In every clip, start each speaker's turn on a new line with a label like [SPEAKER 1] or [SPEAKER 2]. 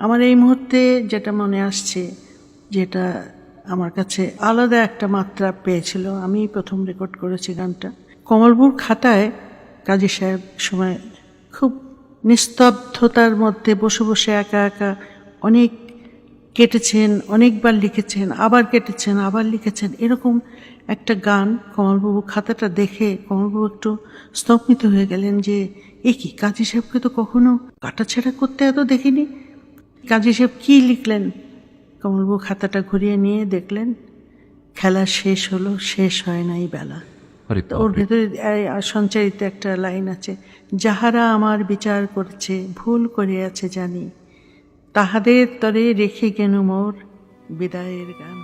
[SPEAKER 1] আমার এই মুহূর্তে যেটা মনে আসছে, যেটা আমার কাছে আলাদা একটা মাত্রা পেয়েছিল, আমি প্রথম রেকর্ড করেছি গানটা কমলপুর খাতায়। কাজী সাহেব সময় খুব নিস্তব্ধতার মধ্যে বসে বসে একা একা অনেক কেটেছেন, অনেকবার লিখেছেন, আবার কেটেছেন, আবার লিখেছেন, এরকম একটা গান। কমলবাবু খাতাটা দেখে কমলবাবু একটু স্তম্ভিত হয়ে গেলেন যে এ কি, কাজী সাহেবকে তো কখনো কাটাছেড়া করতে এত দেখিনি। কাজী সাহেব কী লিখলেন? কমলবাবু খাতাটা ঘুরিয়ে নিয়ে দেখলেন খেলা শেষ হলো, শেষ হয় নাই বেলা। ওর ভেতরে সঞ্চারিত একটা লাইন আছে, যাহারা আমার বিচার করছে ভুল করিয়াছে জানি, তাহাদের তরে রেখে গেনু মোর বিদায়ের গান।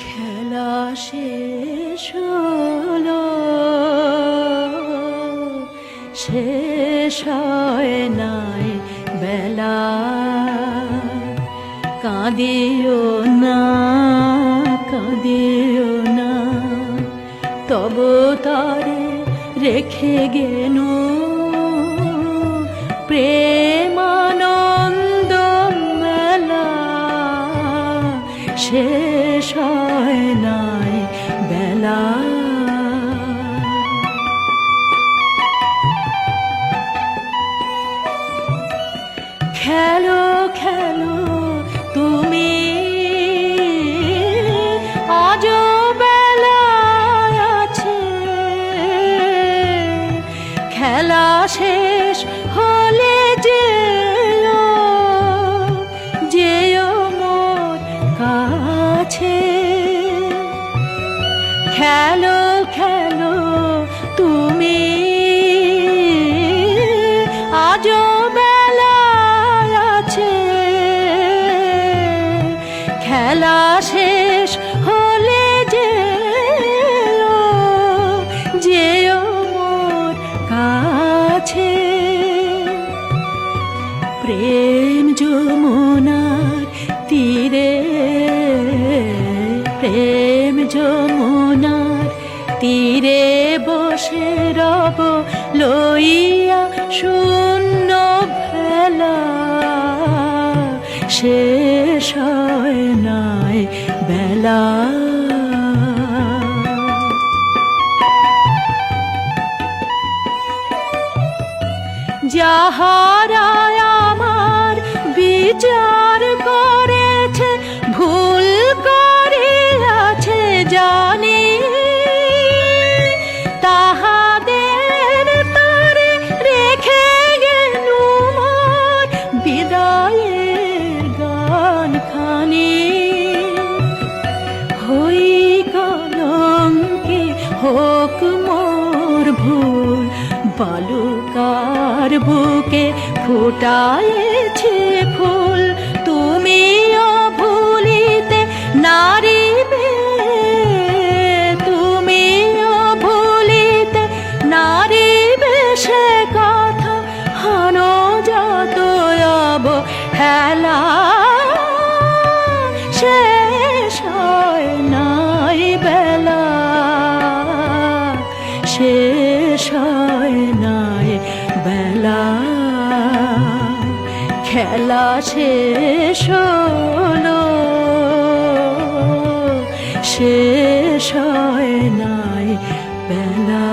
[SPEAKER 2] খেলা শেষ হলো, শেষ হয় নাই বেলা, কাঁদিও না, কাঁদিও না, তব তারে রেখে গেনু প্রেমানন্দ মেলা, শেষ হয় নাই বেলা। খেলো খেলো তুমি আজও বেলা আছে, খেলা শেষ হলে যেও, যেও মোর কাছে। খেলো খেলো তুমি আজও বেলা আছে, খেলা শেষ হলে যেও, যেও মোর কাছে। প্রেম যমুনার তীরে, প্রেম যমুনার তীরে বসে রব লইয়া শূন্য ভেলা, শেষ হয় নাই বেলা। যাহারা আমার বিচার করেছে ভুল করিয়াছে জানি, তাহাদের তরে রেখে গেনু মোর বিদায়ের গান খানি। হই কলঙ্কে হোক মোর ভুল, বালুকার বুকে ফুটায়েছে ফুল, তুমিও ভুলিতে নারিবে, তুমিও ভুলিতে নারিবে সে কথা, হানো যত অবহেলা, শেষ হয় নাই বেলা, শেষ হয় নাই বেলা। খেলা শেষ হলো, শেষ হয় নাই বেলা।